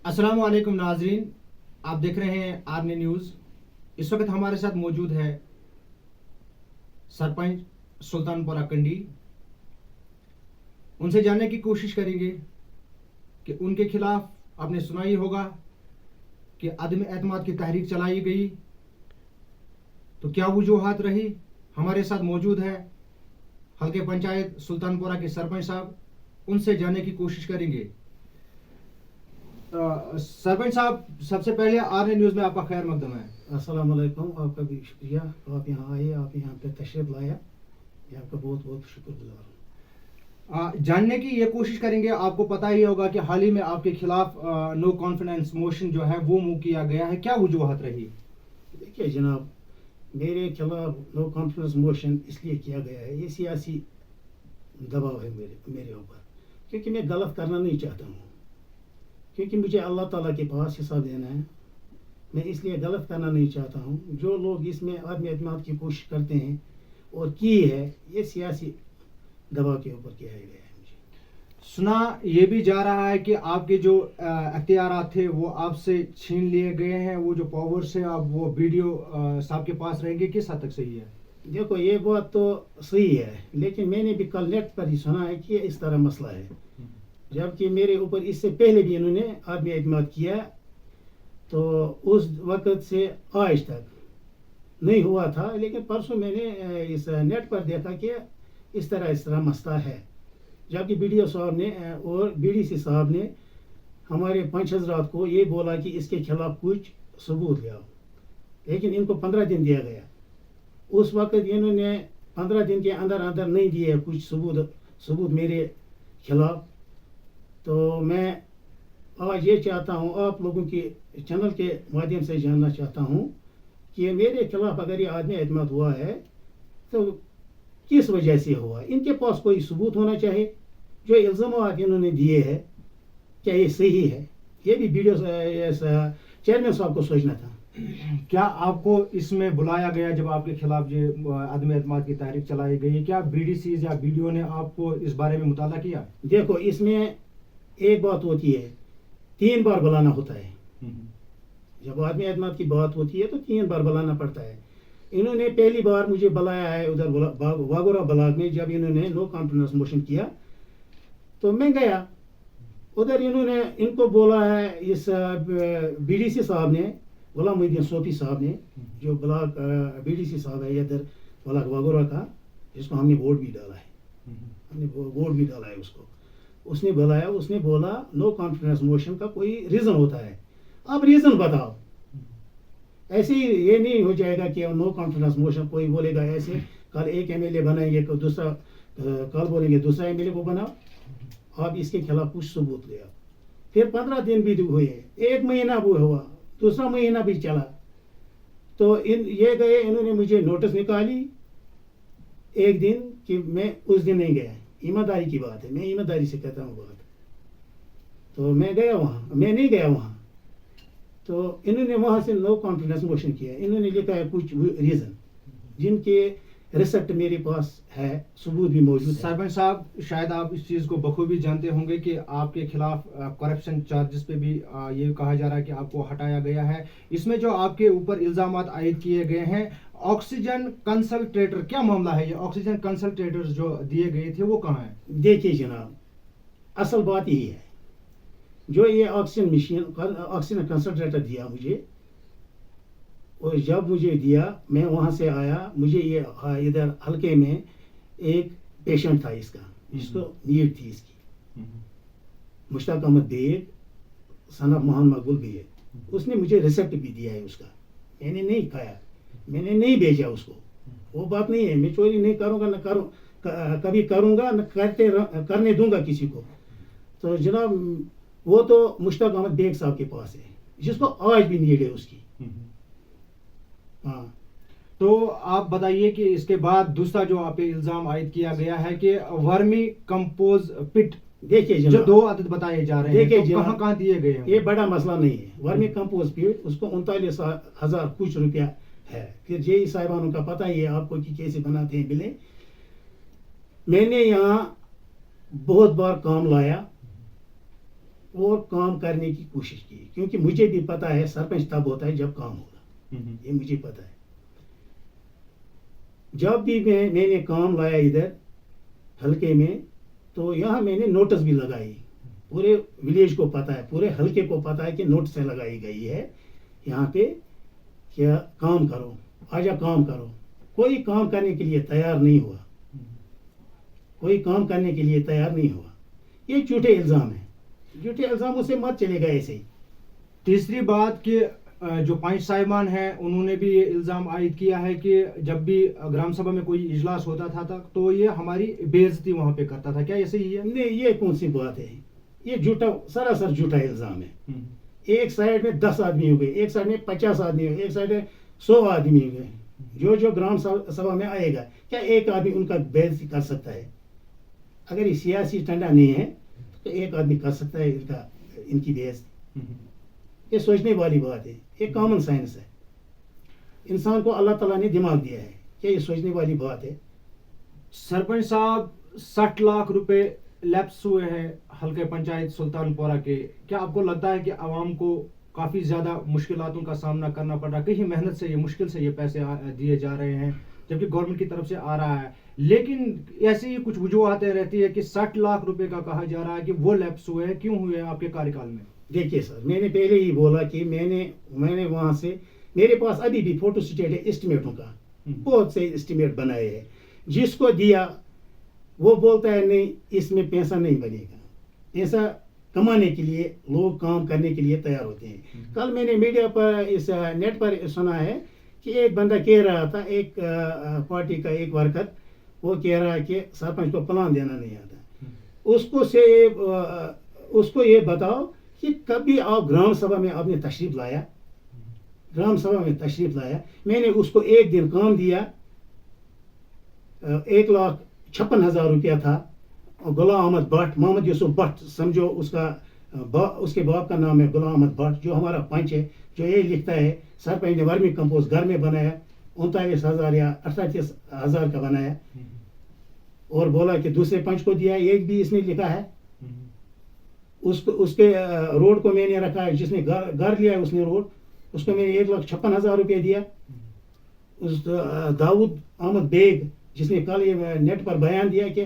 अस्सलाम वालेकुम नाजरीन, आप देख रहे हैं आरने न्यूज़। इस वक्त हमारे साथ मौजूद है सरपंच सुल्तानपुरा कंडी। उनसे जानने की कोशिश करेंगे कि उनके खिलाफ आपने सुना ही होगा कि अदम एतमाद की तहरीक चलाई गई, तो क्या वजूहात रही। हमारे साथ मौजूद है हल्के पंचायत सुल्तानपुरा के सरपंच साहब, उनसे जानने की कोशिश करेंगे। सरपंच साहब, सबसे पहले आरने न्यूज़ में आपका खैर मकदम है। अस्सलाम वालेकुम, आपका भी शुक्रिया, आप यहाँ आए, आप यहाँ पे तशरीफ लाया, ये आपका बहुत बहुत शुक्रगुजार हूँ। जानने की ये कोशिश करेंगे। आपको पता ही होगा कि हाल ही में आपके खिलाफ नो कॉन्फिडेंस मोशन जो है वो मूव किया गया है, क्या वजूहत रही? देखिए जनाब, मेरे खिलाफ नो कॉन्फिडेंस मोशन इसलिए किया गया है, ये सियासी दबाव है मेरे ऊपर, क्योंकि मैं गलत करना नहीं चाहता हूँ, क्योंकि मुझे अल्लाह ताला के पास हिसाब देना है। मैं इसलिए गलत करना नहीं चाहता हूँ। जो लोग इसमें आदमी एतमाद की कोशिश करते हैं और की है, ये सियासी दबाव के ऊपर किया गया है। मुझे सुना ये भी जा रहा है कि आपके जो अख्तियारात थे वो आपसे छीन लिए गए हैं, वो जो पावर्स है अब वो वीडियो साहब के पास रहेंगे, किस हद तक सही है? देखो, ये बात तो सही है, लेकिन मैंने भी कल नेट पर ही सुना है कि इस तरह मसला है, जबकि मेरे ऊपर इससे पहले भी इन्होंने आदमी एतमाद किया, तो उस वक़्त से आज तक नहीं हुआ था। लेकिन परसों मैंने इस नेट पर देखा कि इस तरह मसला है, जबकि बीडीओ साहब ने और बीडीसी साहब ने हमारे पंच हजरात को ये बोला कि इसके खिलाफ कुछ सबूत ले आओ, लेकिन इनको 15 दिन दिया गया। उस वक़्त इन्होंने 15 दिन के अंदर अंदर नहीं दिए कुछ सबूत मेरे खिलाफ। तो मैं आज ये चाहता हूँ, आप लोगों के चैनल के माध्यम से जानना चाहता हूँ कि मेरे खिलाफ अगर ये आदमी एतमाद हुआ है तो किस वजह से हुआ। इनके पास कोई सबूत होना चाहिए। जो इल्ज़ाम इन्होंने दिए हैं, क्या ये सही है? ये भी वीडियो चेयरमैन साहब को सोचना था। क्या आपको इसमें बुलाया गया जब आपके खिलाफ जो आदम एतमाद की तहरीक चलाई गई? क्या बीडीसी या बीडीओ ने आपको इस बारे में मुताला किया? देखो, इसमें एक बात होती है, 3 बार बुलाना होता है। जब आदमी एतमाद की बात होती है तो 3 बार बुलाना पड़ता है। इन्होंने पहली बार मुझे बुलाया है उधर वागोरा ब्लॉक में, जब इन्होंने नो कॉन्फिडेंस मोशन किया तो मैं गया उधर। इन्होंने इनको बोला है, इस बीडीसी साहब ने, गुलाम मोहिउद्दीन सोफी साहब ने, जो ब्लॉक बीडीसी साहब है इधर ब्लॉक वागोरा का, जिसको हमने वोट भी डाला है, उसको उसने बुलाया। उसने बोला नो कॉन्फिडेंस मोशन का कोई रीज़न होता है, अब रीज़न बताओ। ऐसे ही ये नहीं हो जाएगा कि नो कॉन्फिडेंस मोशन कोई बोलेगा ऐसे, कल एक एमएलए बनाएंगे, दूसरा कल बोलेंगे दूसरा एमएलए को बनाओ, आप इसके खिलाफ कुछ सबूत ले आओ। फिर 15 दिन भी हुए, 1 महीना भी हुआ, दूसरा महीना भी चला, तो ये गए, इन्होंने मुझे नोटिस निकाली एक दिन कि मैं उस दिन नहीं गया। ईमानदारी की बात है, मैं ईमानदारी से कहता हूँ बात। तो मैं नहीं गया वहाँ, तो इन्होंने वहाँ से नो कॉन्फिडेंस मोशन किया। इन्होंने लिखा है कुछ रीज़न, जिनके रिसिप्ट मेरे पास है, सबूत भी मौजूद है। सरपंच साहब, शायद आप इस चीज़ को बखूबी जानते होंगे कि आपके खिलाफ करप्शन चार्जेस पे भी ये कहा जा रहा है कि आपको हटाया गया है। इसमें जो आपके ऊपर इल्ज़ामात आयद किए गए हैं, ऑक्सीजन कंसल्ट्रेटर, क्या मामला है? ये ऑक्सीजन कंसल्ट्रेटर्स जो दिए गए थे वो कहाँ है? देखिए जनाब, असल बात यही है, जो ये ऑक्सीजन कंसल्ट्रेटर दिया मुझे, और जब मुझे दिया मैं वहाँ से आया, मुझे ये इधर हल्के में एक पेशेंट था इसका, जिसको नीड थी इसकी, मुश्ताक अहमद बेग, सनब मोहन मकबूल बेग, उसने मुझे रिसिप्ट भी दिया है उसका। मैंने नहीं खाया, मैंने नहीं भेजा उसको, वो बात नहीं है। मैं चोरी नहीं करूँगा, न कभी करूँगा, न करने दूंगा किसी को। तो जनाब, वो तो मुश्ताक अहमद बेग साहब के पास है, जिसको आज भी नीड है उसकी। हाँ, तो आप बताइए कि इसके बाद दूसरा जो आप पे इल्जाम आयद किया गया है कि वर्मी कंपोज पिट, देखिए जो 2 अदद बताए जा रहे हैं, तो कहाँ दिए गए हैं? ये बड़ा मसला नहीं है। वर्मी कंपोज पिट, उसको 39,000 कुछ रुपया है। फिर जेई साहिबानों का पता ही है आपको कि कैसे बनाते हैं बिलें। मैंने यहाँ बहुत बार काम लाया, اور کام کرنے کی کوشش کی, کیونکہ مجھے بھی پتا ہے سرپنچ تب ہوتا ہے جب کام ہوگا, یہ مجھے پتا ہے. جب بھی میں نے کام لایا ادھر حلقے میں, تو یہاں میں نے نوٹس بھی لگائی, پورے ولیج کو پتا ہے, پورے حلقے کو پتا ہے کہ نوٹس لگائی گئی ہے یہاں پہ کیا کام کرو, آجا کام کرو. کوئی کام کرنے کے لیے تیار نہیں ہوا, کوئی کام کرنے کے لیے تیار نہیں ہوا. یہ جھوٹے الزام ہیں, جھوٹے الزاموں سے مت چلے گا ایسے ہی. تیسری بات کہ جو پانچ صاحبان ہیں انہوں نے بھی یہ الزام عائد کیا ہے کہ جب بھی گرام سبھا میں کوئی اجلاس ہوتا تھا تو یہ ہماری بے عزتی وہاں پہ کرتا تھا. کیا یہ صحیح ہے؟ نہیں, یہ کون سی بات ہے, یہ جھوٹا سراسر جھوٹا الزام ہے. ایک سائڈ میں 10 آدمی ہو گئے, ایک سائڈ میں 50 آدمی ہو گئے, ایک سائڈ میں 100 آدمی ہو گئے. جو گرام سبھا میں آئے گا, کیا ایک آدمی ان کا بے عزتی کر سکتا ہے؟ اگر یہ سیاسی ٹنڈا نہیں ہے تو ایک آدمی کر سکتا ہے ان کی بے عزتی. یہ سوچنے والی بات ہے, یہ کامن سائنس ہے. انسان کو اللہ تعالیٰ نے دماغ دیا ہے, کیا یہ سوچنے والی بات ہے؟ سرپنچ صاحب 60 لاکھ روپے لیپس ہوئے ہیں حلقہ پنچایت سلطان پورہ کے. کیا آپ کو لگتا ہے کہ عوام کو کافی زیادہ مشکلاتوں کا سامنا کرنا پڑ رہا ہے؟ کہیں محنت سے یہ مشکل سے یہ پیسے دیے جا رہے ہیں جبکہ گورنمنٹ کی طرف سے آ رہا ہے, لیکن ایسی ہی کچھ وجوہاتیں رہتی ہے کہ 60 لاکھ روپے کا کہا جا رہا ہے کہ وہ لیپس ہوئے ہیں. کیوں ہوئے ہیں آپ کے کاریہ میں؟ دیکھیے سر, میں نے پہلے ہی بولا کہ میں نے وہاں سے, میرے پاس ابھی بھی فوٹو اسٹیٹ ہے اسٹیمیٹوں کا, بہت سے اسٹیمیٹ بنائے ہیں. جس کو دیا وہ بولتا ہے نہیں اس میں پیسہ نہیں بنے گا. پیسہ کمانے کے لیے لوگ کام کرنے کے لیے تیار ہوتے ہیں. کل میں نے میڈیا پر اس نیٹ پر سنا ہے کہ ایک بندہ کہہ رہا تھا, ایک پارٹی کا ایک ورکر, وہ کہہ رہا ہے کہ سرپنچ کو پلان دینا نہیں آتا. اس کو یہ بتاؤ کہ کبھی آپ گرام سبھا میں آپ نے تشریف لایا, گرام سبھا میں تشریف لایا. میں نے اس کو ایک دن کام دیا, 1,56,000 روپیہ تھا. غلام احمد بٹ, محمد یوسف بٹ سمجھو اس کے باپ کا نام ہے غلام احمد بٹ, جو ہمارا پنچ ہے, جو یہ لکھتا ہے سرپنچ نے ورمی کمپوسٹ گھر میں بنایا 39,000 یا 38,000 کا بنایا, اور بولا کہ دوسرے پنچ کو دیا, ایک بھی اس نے لکھا ہے. اس کے روڈ کو میں نے رکھا ہے, جس نے گھر لیا ہے اس نے روڈ, اس کو میں نے 1,56,000 روپے دیا. اس داؤد احمد بیگ جس نے کل یہ نیٹ پر بیان دیا کہ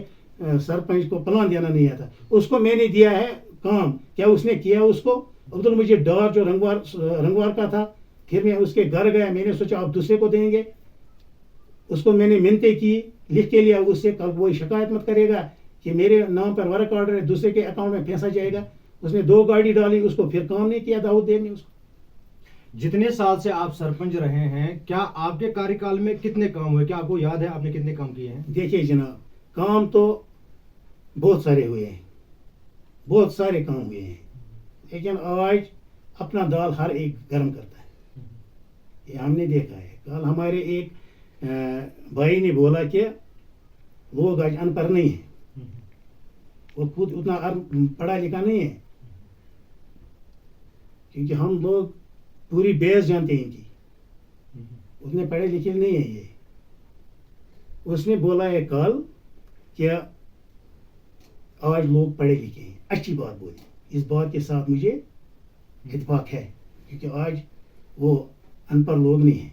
سرپنچ کو پلان دینا نہیں آتا, اس کو میں نے دیا ہے کام. کیا اس نے کیا اس کو؟ عبد المجید ڈار جو رنگوار کا تھا, پھر میں اس کے گھر گیا, میں نے سوچا آپ دوسرے کو دیں گے. اس کو میں نے منتیں کی, لکھ کے لیا اس سے, کل وہ شکایت مت کرے گا کہ میرے نام پر ورک آرڈر ہے, دوسرے کے اکاؤنٹ میں پیسہ جائے گا. اس نے 2 گاڑی ڈالی, اس کو پھر کام نہیں کیا داؤد دیو نے اس کو. جتنے سال سے آپ سرپنچ رہے ہیں, کیا آپ کے کاریہ کال میں کتنے کام ہوئے؟ کیا آپ کو یاد ہے آپ نے کتنے کام کیے ہیں؟ دیکھیے جناب, کام تو بہت سارے ہوئے ہیں, بہت سارے کام ہوئے ہیں, لیکن آج اپنا دال ہر ایک گرم کرتا ہے. یہ ہم نے دیکھا ہے. کل ہمارے ایک بھائی نے بولا کہ لوگ آج ان پڑھ نہیں ہیں, وہ خود اتنا پڑھا لکھا نہیں ہے, کیونکہ ہم لوگ پوری بیس جانتے ہیں ان کی, اتنے پڑھے لکھے نہیں ہیں یہ. اس نے بولا ہے کل کہ آج لوگ پڑھے لکھے ہیں, اچھی بات بولی. اس بات کے ساتھ مجھے اتفاق ہے, کیونکہ آج وہ ان پڑھ لوگ نہیں ہیں.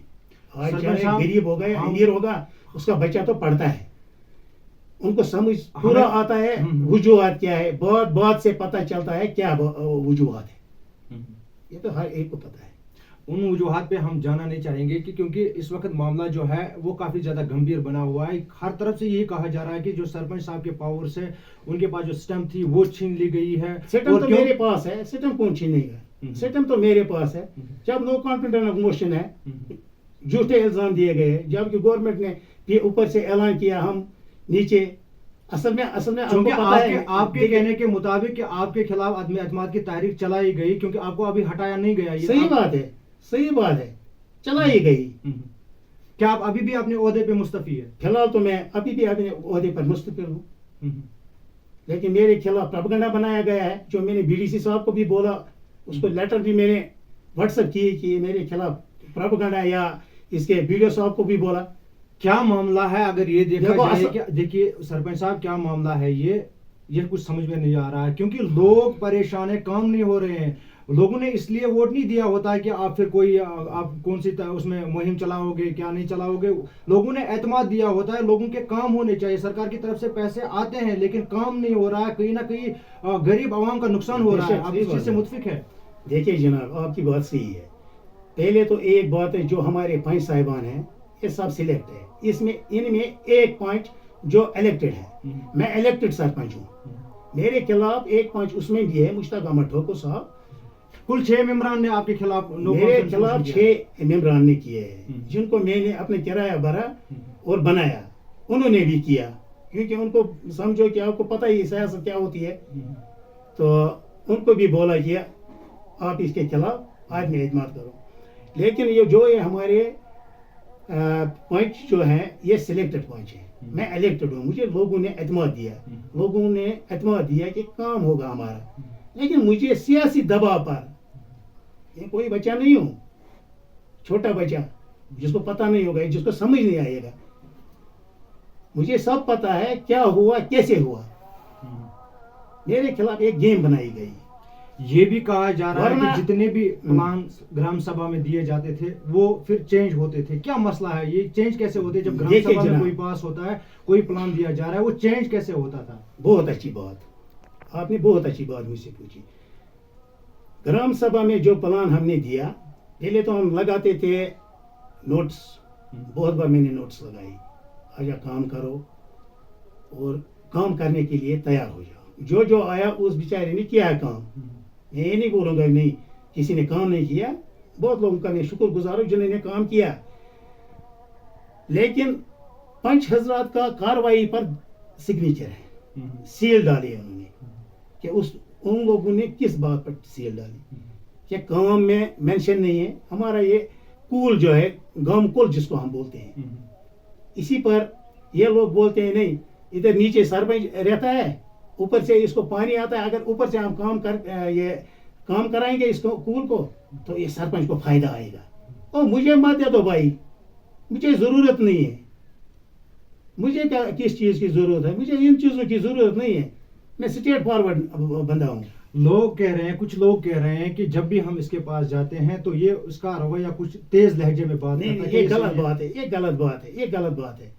آج چاہے غریب ہوگا یا امیر ہوگا, اس کا بچہ تو پڑھتا ہے, ان کو سمجھ پورا آتا ہے وجوہات کیا ہے, بات سے پتہ چلتا ہے کیا وجوہات ہے. یہ تو ہر ایک کو پتہ ہے. ان وجوہات پہ ہم جانا نہیں چاہیں گے کہ کیونکہ اس وقت معاملہ جو ہے وہ کافی زیادہ گمبھیر بنا ہوا ہے. ہر طرف سے یہ کہا جا رہا ہے کہ جو سرپنچ صاحب کے پاور سے ان کے پاس جو سٹم تھی وہ چھین لی گئی ہے. سٹم تو میرے پاس ہے, سٹم کون چھینے گا؟ سٹم تو میرے پاس ہے. جب نو کانفیڈنس موشن ہے, جھوٹے الزام دیے گئے, جبکہ گورنمنٹ نے اوپر سے اعلان کیا ہم نیچے. اصل میں آپ کے کہنے کے مطابق کہ آپ کے خلاف عدم اعتماد کی تحریک چلائی گئی, کیونکہ آپ کو ابھی ہٹایا نہیں گیا. صحیح بات ہے, صحیح بات ہے, چلائی گئی. کیا آپ ابھی بھی اپنے عہدے پہ مستعفی ہے؟ فی الحال تو میں ابھی بھی اپنے عہدے پر مستقل ہوں, لیکن میرے خلاف پروپیگنڈا بنایا گیا ہے, جو میں نے بی ڈی سی صاحب کو بھی بولا, اس کو لیٹر بھی میں نے واٹس ایپ کی کہ میرے خلاف پروپیگنڈا, یا اس کے ویڈیو صاحب کو بھی بولا. کیا معاملہ ہے اگر یہ دیکھا جائے کہ دیکھیے سرپنچ صاحب کیا معاملہ ہے یہ ये कुछ समझ में नहीं आ रहा है, क्योंकि लोग परेशान है, काम नहीं हो रहे हैं। लोगों ने इसलिए वोट नहीं दिया होता है कि आप फिर कोई आप कौन सी उसमें मुहिम चलाओगे, क्या नहीं चलाओगे। लोगों ने एतमाद दिया होता है, लोगों के काम होने चाहिए। सरकार की तरफ से पैसे आते हैं लेकिन काम नहीं हो रहा है, कहीं ना कहीं गरीब आवाम का नुकसान हो रहा है। आप इस चीज से मुतफिक है? देखिए जनाब, आपकी बात सही है। पहले तो एक बात है, जो हमारे 5 साहिबान हैं ये सब सिलेक्ट है, इसमें इनमें एक 5 जो इलेक्टेड है। मैं इलेक्टेड सरपंच हूँ, मेरे खिलाफ एक 5 उसमें भी है, मुश्ताक अहमद ठोको साहब। कुल 6 मेंबरान ने आपके खिलाफ मेरे खिलाफ 6 मेंबरान ने किए हैं, जिनको मैंने अपने किराया भरा और बनाया, उन्होंने भी किया। क्योंकि उनको समझो कि आपको पता ही सियासत क्या होती है, तो उनको भी बोला कि आप इसके खिलाफ आदमी एतमाद करो। लेकिन ये हमारे पॉइंट जो हैं ये सिलेक्टेड पॉइंट है। मैं इलेक्टेड हूँ, मुझे लोगों ने एतमाद दिया, लोगों ने एतमाद दिया कि काम होगा हमारा। लेकिन मुझे सियासी दबाव पर, ये कोई बच्चा नहीं हूँ, छोटा बच्चा जिसको पता नहीं होगा, जिसको समझ नहीं आएगा। मुझे सब पता है क्या हुआ, कैसे हुआ। मेरे खिलाफ एक गेम बनाई गई। ये भी कहा जा रहा है कि जितने भी प्लान ग्राम सभा में दिए जाते थे वो फिर चेंज होते थे। क्या मसला है, ये चेंज कैसे होते? जब ग्राम सभा में कोई पास होता है, कोई प्लान दिया जा रहा है, वो चेंज कैसे होता था? बहुत अच्छी बात, आपने बहुत अच्छी बात मुझसे पूछी। ग्राम सभा में जो प्लान हमने दिया, पहले तो हम लगाते थे नोट्स, बहुत बार मैंने नोट्स लगाई, आजा काम करो और काम करने के लिए तैयार हो जाओ। जो जो आया उस बेचारे ने किया है काम। मैं ये नहीं बोलूँगा नहीं किसी ने काम नहीं किया, बहुत लोगों का मैं शुक्रगुजार हूँ जिन्होंने काम किया। लेकिन पंच हजरात का कार्रवाई पर सिग्नेचर है, सील डाली है उन्होंने कि उन लोगों ने किस बात पर सील डाली, क्या काम में मेंशन नहीं है। हमारा ये कुल जो है, गांव कुल जिसको हम बोलते हैं, इसी पर ये लोग बोलते हैं नहीं, इधर नीचे सरपंच रहता है, ऊपर से इसको पानी आता है। अगर ऊपर से हम काम कराएंगे इसको कुल को, तो ये सरपंच को फायदा आएगा। और मुझे मत दे दो भाई, मुझे जरूरत नहीं है। मुझे क्या किस चीज की जरूरत है? मुझे इन चीजों की जरूरत नहीं है। मैं स्ट्रेट फॉरवर्ड बंदा हूँ। लोग कह रहे हैं, कुछ लोग कह रहे हैं कि जब भी हम इसके पास जाते हैं तो ये उसका रवैया कुछ तेज लहजे में बात करता है। ये गलत बात है, ये गलत बात है, ये गलत बात है।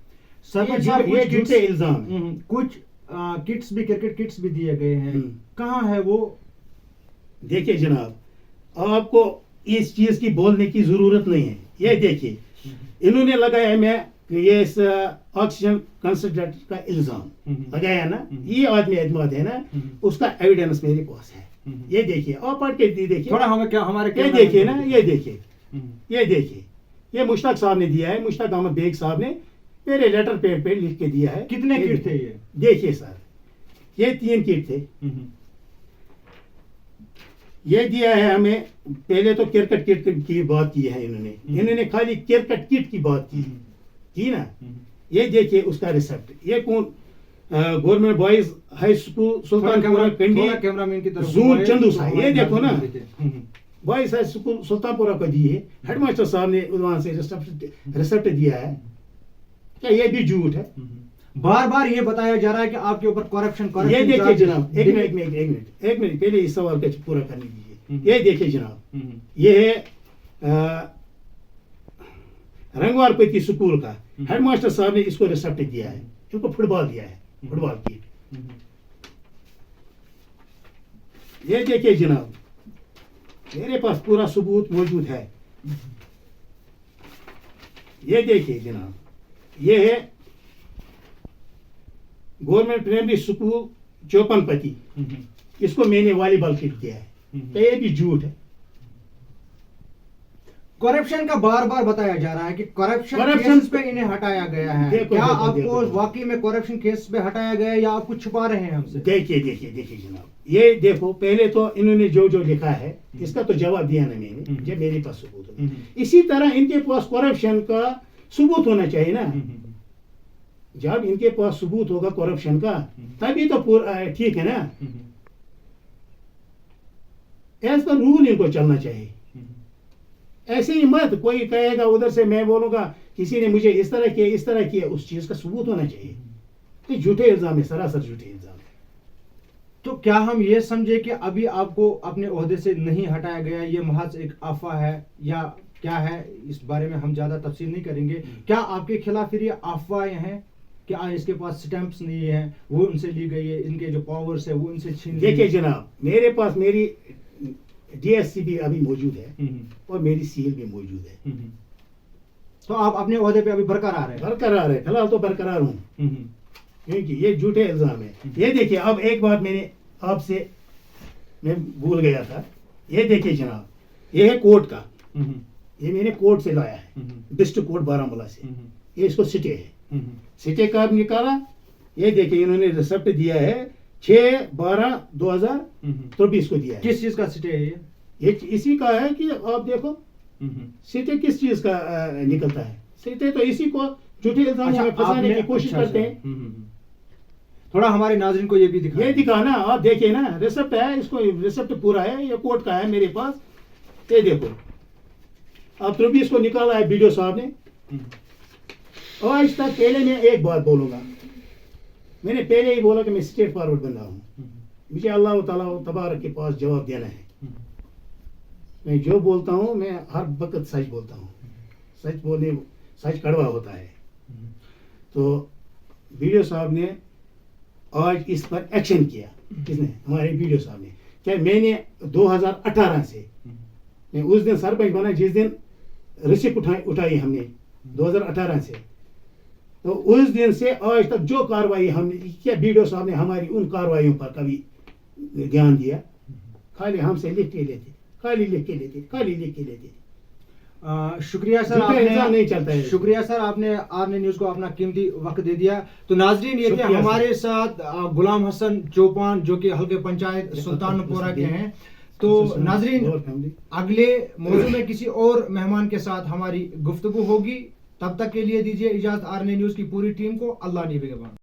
सरपंच साहब, ये झूठे इल्जाम है। कुछ किट्स भी, क्रिकेट किट्स भी दिए गए हैं, कहाँ है वो? देखिए जनाब, आपको इस चीज की बोलने की जरूरत नहीं है। ये देखिए, इन्होंने लगाया है, मैं ये इस ऑक्सीजन कंसंट्रेटर का इल्जाम लगाया ना, ये आदमी एतमाद है ना, उसका एविडेंस मेरे पास है। ये देखिए, आप पढ़ के देखिए थोड़ा हमें क्या हमारे ये देखिए ना, ये देखिए, ये देखिए, ये मुश्ताक साहब ने दिया है, मुश्ताक अहमद बेग साहब ने मेरे लेटर पैड पे लिख के दिया है। कितने किट थे ये? देखिए सर, ये 3 किट थे। ये दिया है हमें, पहले तो क्रिकेट किट की बात की है इन्होंने खाली क्रिकेट किट की बात की ना। ये देखिए उसका रिसेप्ट, ये कौन, government boys high school Sultanpura Kandi, cameraman की तरफ जून चंदू साहब, ये देखो ना, बॉयज हाई स्कूल सुल्तानपुरा को दी है। हेडमास्टर साहब ने वहां से रिसेप्ट दिया है। क्या ये भी झूठ है? बार बार ये बताया जा रहा है कि आपके ऊपर करप्शन। ये देखिए जनाब, एक मिनट पहले इस सवाल का पूरा करने दीजिए। ये देखिए जनाब, ये है रंगवारपति स्कूल का, हेडमास्टर साहब ने इसको रिसेप्ट दिया है, इनको फुटबॉल दिया है, फुटबॉल किट। ये देखिए जनाब, मेरे पास पूरा सबूत मौजूद है। ये देखिए जनाब, ये है गवर्नमेंट प्राइमरी स्कूल चौपनपति, इसको मैंने वॉलीबॉल किट दिया है। तो ये भी झूठ है। करप्शन का बार बार बताया जा रहा है कि करप्शन केस पे इन्हें हटाया गया है। क्या आपको वाकई में करप्शन केस पे हटाया गया है या आप कुछ छुपा रहे हैं हमसे? देखिए जनाब, ये देखो, पहले तो इन्होंने जो जो लिखा है इसका तो जवाब दिया ना मैंने, जब मेरे पास सबूत है। इसी तरह इनके पास करप्शन का सबूत होना चाहिए ना। जब इनके पास सबूत होगा करप्शन का, तभी तो पूरा ठीक है ना। एज पर रूल इनको चलना चाहिए। ऐसे ही मत कोई कहेगा उधर से, मैं बोलूंगा किसी ने मुझे इस तरह किया, उस चीज का सबूत होना चाहिए। ये झूठे इल्जाम है, सरासर झूठे इल्जाम है। تو کیا ہم یہ سمجھے کہ ابھی آپ کو اپنے عہدے سے نہیں ہٹایا گیا، یہ محض ایک افواہ ہے یا کیا ہے؟ اس بارے میں ہم زیادہ تفصیل نہیں کریں گے. کیا آپ کے خلاف پھر یہ افواہیں ہیں کہ اس کے پاس سٹیمپس نہیں ہیں، وہ ان سے لی گئی ہے، ان کے جو پاورز ہے وہ ان سے چھین لی؟ دیکھیے جناب، میرے پاس میری ڈی ایس سی بھی ابھی موجود ہے اور میری سیل بھی موجود ہے. تو آپ اپنے عہدے پہ ابھی برقرار ہیں؟ برقرار ہے، فی الحال تو برقرار ہوں، کیونکہ یہ جھوٹے الزام ہے. یہ دیکھیے، اب ایک بات میں نے آپ سے میں بھول گیا تھا. یہ دیکھیے جناب، یہ ہے کورٹ کا، یہ میں نے کورٹ سے لایا ہے، ڈسٹرکٹ کورٹ بارہمولہ سے. یہ اس کو سٹے ہے، سٹے کا نکالا. یہ دیکھیے انہوں نے ریسپٹ دیا ہے 6/12/2023 کو دیا ہے. کس چیز کا سٹے ہے یہ اسی کا ہے کہ آپ دیکھو سٹے کس چیز کا نکلتا ہے. سٹے تو اسی کو جھوٹے الزاموں میں پھنسانے کی کوشش کرتے ہیں. تھوڑا ہمارے ناظرین کو یہ بھی دکھا، یہ دکھانا، آپ دیکھیں نا، ریسپٹ ہے، اس کو ریسپٹ پورا ہے، یہ کورٹ کا ہے میرے پاس. یہ دیکھو، اب تو بھی اس کو نکالا ہے BDO صاحب نے. آج تک پہلے میں ایک بات بولوں گا، میں نے پہلے ہی بولا کہ میں اسٹیٹ فارورڈ بندہ ہوں. مجھے اللہ تعالیٰ تبارک کے پاس جواب دینا ہے. میں جو بولتا ہوں میں ہر وقت سچ بولتا ہوں. سچ بولنے، سچ کڑوا ہوتا ہے. تو BDO صاحب نے آج اس پر ایکشن کیا. کس نے؟ ہمارے BDO صاحب نے. کیا میں نے 2018 سے، میں اس دن سرپنچ بنا جس دن ریسیپٹ اٹھائی ہم نے 2018 سے، تو اس دن سے آج تک جو کاروائی ہم نے کیا، BDO صاحب نے ہماری ان کاروائیوں پر کبھی دھیان دیا؟ خالی ہم سے لکھ کے لیتے، خالی لکھ کے لیتے، خالی لکھ کے لیتے. شکریہ سر، نہیں چلتا ہے. شکریہ سر، آپ نے RNA نیوز کو اپنا قیمتی وقت دے دیا. تو ناظرین، یہ تھے ہمارے ساتھ غلام حسن چوپان، جو کہ حلقہ پنچایت سلطان پورہ کے ہیں. تو ناظرین، اگلے موضوع میں کسی اور مہمان کے ساتھ ہماری گفتگو ہوگی. تب تک کے لیے دیجیے اجازت RNA نیوز کی پوری ٹیم کو. اللہ نگہبان.